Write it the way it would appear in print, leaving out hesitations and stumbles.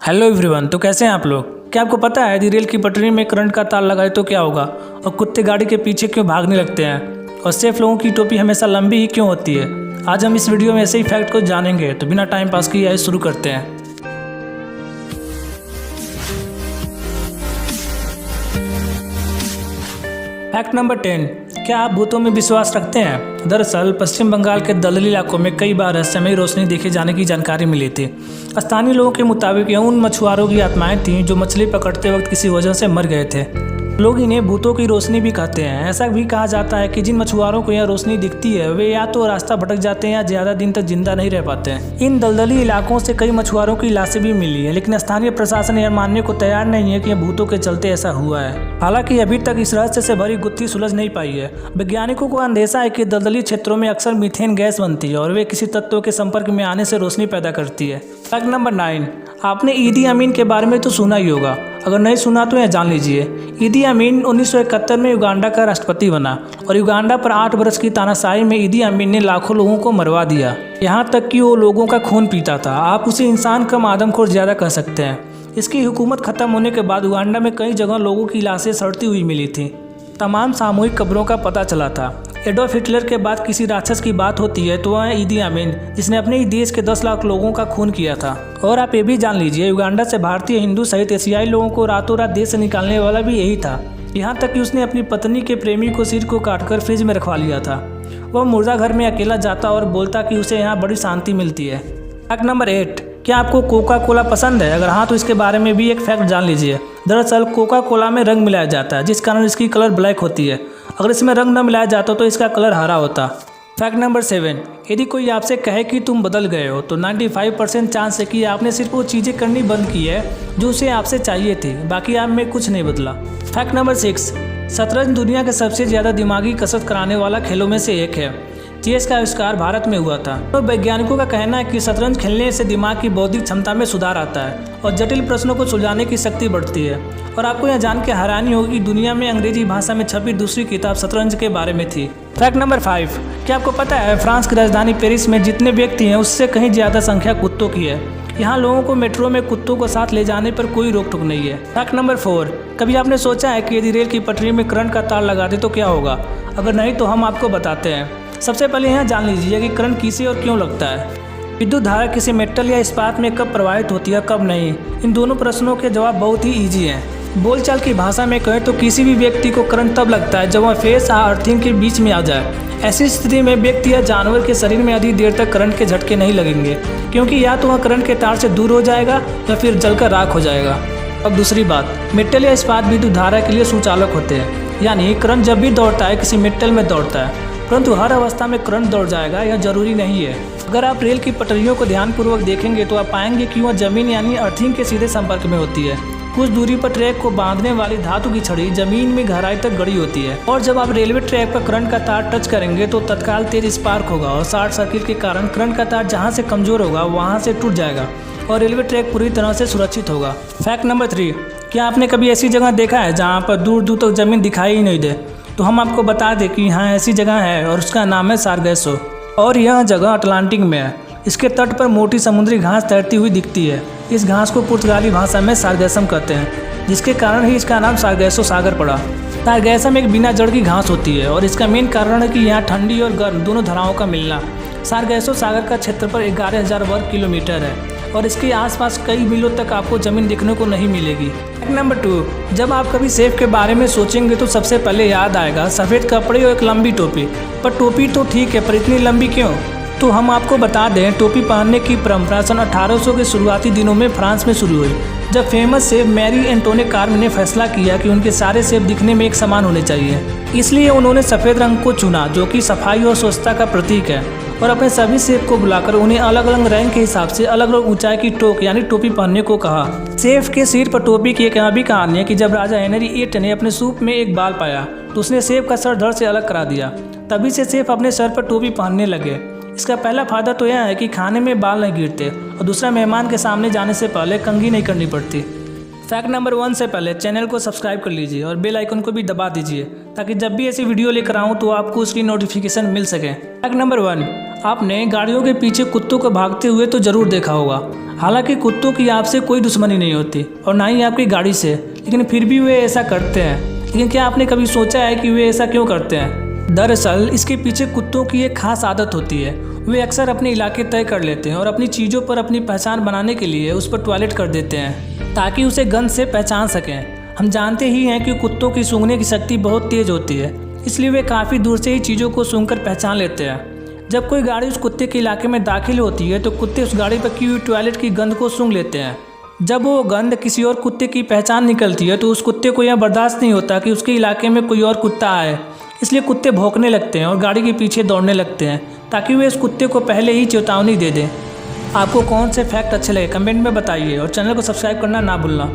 Hello everyone. तो कैसे हैं आप लोग? क्या आपको पता है यदि रेल की पटरी में करंट का तार लगाए तो क्या होगा, और कुत्ते गाड़ी के पीछे क्यों भागने लगते हैं, और सेफ लोगों की टोपी हमेशा लंबी ही क्यों होती है? आज हम इस वीडियो में ऐसे ही फैक्ट को जानेंगे। तो बिना टाइम पास किए आइए शुरू करते हैं। Fact number 10। क्या आप भूतों में विश्वास रखते हैं? दरअसल पश्चिम बंगाल के दलदली इलाकों में कई बार रहस्यमयी रोशनी देखे जाने की जानकारी मिली थी। स्थानीय लोगों के मुताबिक यह उन मछुआरों की आत्माएं थीं जो मछली पकड़ते वक्त किसी वजह से मर गए थे। लोग इन्हें भूतों की रोशनी भी कहते हैं। ऐसा भी कहा जाता है कि जिन मछुआरों को यह रोशनी दिखती है वे या तो रास्ता भटक जाते हैं या ज़्यादा दिन तक जिंदा नहीं रह पाते हैं। इन दलदली इलाकों से कई मछुआरों की लाशें भी मिली है, लेकिन स्थानीय प्रशासन यह मानने को तैयार नहीं है कि यह भूतों के चलते ऐसा हुआ है। हालांकि अभी तक इस रहस्य से भरी गुत्थी सुलझ नहीं पाई है। वैज्ञानिकों को अंदेशा है कि दलदली क्षेत्रों में अक्सर मीथेन गैस बनती है और वे किसी तत्व के संपर्क में आने से रोशनी पैदा करती है। Fact number 9। आपने ईदी अमीन के बारे में तो सुना ही होगा, अगर नहीं सुना तो यह जान लीजिए। ईदी अमीन 1971 में युगांडा का राष्ट्रपति बना और युगांडा पर 8 वर्ष की तानाशाही में ईदी अमीन ने लाखों लोगों को मरवा दिया, यहाँ तक कि वो लोगों का खून पीता था। आप उसे इंसान कम आदमखोर ज़्यादा कह सकते हैं। इसकी हुकूमत खत्म होने के बाद युगांडा में कई जगह लोगों की लाशें सड़ती हुई मिली थी। तमाम सामूहिक कब्रों का पता चला था। एडोल्फ हिटलर के बाद किसी राक्षस की बात होती है तो वह ईदी अमीन, जिसने अपने ही देश के 10 लाख लोगों का खून किया था। और आप ये भी जान लीजिए, युगांडा से भारतीय, हिंदू सहित एशियाई लोगों को रातों रात देश से निकालने वाला भी यही था। यहाँ तक कि उसने अपनी पत्नी के प्रेमी को सिर को काटकर फ्रिज में रखवा लिया था। वह मुर्दा घर में अकेला जाता और बोलता कि उसे यहाँ बड़ी शांति मिलती है। Fact number 8। क्या आपको कोका कोला पसंद है? अगर हाँ तो इसके बारे में भी एक फैक्ट जान लीजिए। दरअसल कोका कोला में रंग मिलाया जाता है, जिस कारण इसकी कलर ब्लैक होती है। अगर इसमें रंग न मिलाया जाता तो इसका कलर हरा होता। Fact number 7। यदि कोई आपसे कहे कि तुम बदल गए हो तो 95% चांस है कि आपने सिर्फ वो चीज़ें करनी बंद की है जो उसे आपसे चाहिए थी, बाकी आप में कुछ नहीं बदला। Fact number 6। शतरंज दुनिया के सबसे ज़्यादा दिमागी कसरत कराने वाला खेलों में से एक है। चेस का आविष्कार भारत में हुआ था। तो वैज्ञानिकों का कहना है कि शतरंज खेलने से दिमाग की बौद्धिक क्षमता में सुधार आता है और जटिल प्रश्नों को सुलझाने की शक्ति बढ़ती है। और आपको यह जान के हैरानी होगी कि दुनिया में अंग्रेजी भाषा में छपी दूसरी किताब शतरंज के बारे में थी। Fact number 5। क्या आपको पता है फ्रांस की राजधानी पेरिस में जितने व्यक्ति हैं उससे कहीं ज़्यादा संख्या कुत्तों की है। यहाँ लोगों को मेट्रो में कुत्तों को साथ ले जाने पर कोई रोक टोक नहीं है। Fact number 4। कभी आपने सोचा है कि यदि रेल की पटरी में करंट का तार लगा दे तो क्या होगा? अगर नहीं तो हम आपको बताते हैं। सबसे पहले यहाँ जान लीजिए कि करंट किसे और क्यों लगता है। विद्युत धारा किसी मेटल या इस्पात में कब प्रवाहित होती है, कब नहीं? इन दोनों प्रश्नों के जवाब बहुत ही ईजी हैं। बोलचाल की भाषा में कहें तो किसी भी व्यक्ति को करंट तब लगता है जब वह फेस और अर्थिंग के बीच में आ जाए। ऐसी स्थिति में व्यक्ति या जानवर के शरीर में अधिक देर तक करंट के झटके नहीं लगेंगे, क्योंकि या तो वह करंट के तार से दूर हो जाएगा या फिर जलकर राख हो जाएगा। अब दूसरी बात, मेटल या इस्पात विद्युत धारा के लिए सुचालक होते हैं, यानी करंट जब भी दौड़ता है किसी मेटल में दौड़ता है, परंतु हर अवस्था में करंट दौड़ जाएगा यह जरूरी नहीं है। अगर आप रेल की पटरियों को ध्यानपूर्वक देखेंगे तो आप पाएंगे कि वह जमीन यानी अर्थिंग के सीधे संपर्क में होती है। कुछ दूरी पर ट्रैक को बांधने वाली धातु की छड़ी जमीन में गहराई तक गड़ी होती है, और जब आप रेलवे ट्रैक पर करंट का तार टच करेंगे तो तत्काल तेज स्पार्क होगा और शॉर्ट सर्किट के कारण करंट का तार जहाँ से कमजोर होगा वहाँ से टूट जाएगा और रेलवे ट्रैक पूरी तरह से सुरक्षित होगा। Fact number 3। क्या आपने कभी ऐसी जगह देखा है जहाँ पर दूर दूर तक जमीन दिखाई ही नहीं दे? तो हम आपको बता दें कि यहाँ ऐसी जगह है और उसका नाम है सारगैसो, और यह जगह अटलांटिक में है। इसके तट पर मोटी समुद्री घास तैरती हुई दिखती है। इस घास को पुर्तगाली भाषा में सारगैसम कहते हैं, जिसके कारण ही इसका नाम सारगैसो सागर पड़ा। सारगैसम एक बिना जड़ की घास होती है और इसका मेन कारण है कि यहाँ ठंडी और गर्म दोनों धाराओं का मिलना। सारगैसो सागर का क्षेत्रफल 11,000 वर्ग किलोमीटर है और इसके आसपास कई मीलों तक आपको जमीन देखने को नहीं मिलेगी। Fact number 2। जब आप कभी सेफ के बारे में सोचेंगे तो सबसे पहले याद आएगा सफ़ेद कपड़े और एक लंबी टोपी। पर टोपी तो ठीक है, पर इतनी लंबी क्यों? तो हम आपको बता दें, टोपी पहनने की परंपरा सन 1800 के शुरुआती दिनों में फ्रांस में शुरू हुई, जब फेमस सेफ मैरी एंटोने कार्म ने फैसला किया कि उनके सारे सेफ दिखने में एक समान होने चाहिए। इसलिए उन्होंने सफ़ेद रंग को चुना, जो कि सफाई और स्वच्छता का प्रतीक है, और अपने सभी सेफ को बुलाकर उन्हें अलग अलग रैंक के हिसाब से अलग अलग ऊंचाई की टोक यानी टोपी पहनने को कहा। सेफ के सिर पर टोपी की एक यहाँ भी कहानी है कि जब राजा हेनरी 8 ने अपने सूप में एक बाल पाया तो उसने सेफ का सर धड़ से अलग करा दिया। तभी से सेफ अपने सर पर टोपी पहनने लगे। इसका पहला फायदा तो यह है कि खाने में बाल नहीं गिरते, और दूसरा मेहमान के सामने जाने से पहले कंघी नहीं करनी पड़ती। फैक्ट नंबर 1 से पहले चैनल को सब्सक्राइब कर लीजिए और बेल आइकन को भी दबा दीजिए ताकि जब भी ऐसी वीडियो लेकर आऊँ तो आपको उसकी नोटिफिकेशन मिल सके। Fact number 1। आपने गाड़ियों के पीछे कुत्तों को भागते हुए तो ज़रूर देखा होगा। हालांकि कुत्तों की आपसे कोई दुश्मनी नहीं होती और ना ही आपकी गाड़ी से, लेकिन फिर भी वे ऐसा करते हैं। लेकिन क्या आपने कभी सोचा है कि वे ऐसा क्यों करते हैं? दरअसल इसके पीछे कुत्तों की एक खास आदत होती है। वे अक्सर अपने इलाके तय कर लेते हैं और अपनी चीज़ों पर अपनी पहचान बनाने के लिए उस पर टॉयलेट कर देते हैं ताकि उसे गंध से पहचान सकें। हम जानते ही हैं कि कुत्तों की सूंघने की शक्ति बहुत तेज़ होती है, इसलिए वे काफ़ी दूर से ही चीज़ों को सूंघकर पहचान लेते हैं। जब कोई गाड़ी उस कुत्ते के इलाके में दाखिल होती है तो कुत्ते उस गाड़ी पर की हुई टॉयलेट की गंध को सूंघ लेते हैं। जब वो गंध किसी और कुत्ते की पहचान निकलती है तो उस कुत्ते को यह बर्दाश्त नहीं होता कि उसके इलाके में कोई और कुत्ता आए, इसलिए कुत्ते भौंकने लगते हैं और गाड़ी के पीछे दौड़ने लगते हैं ताकि वे उस कुत्ते को पहले ही चेतावनी दे दें। आपको कौन से फैक्ट अच्छे लगे कमेंट में बताइए और चैनल को सब्सक्राइब करना ना भूलना।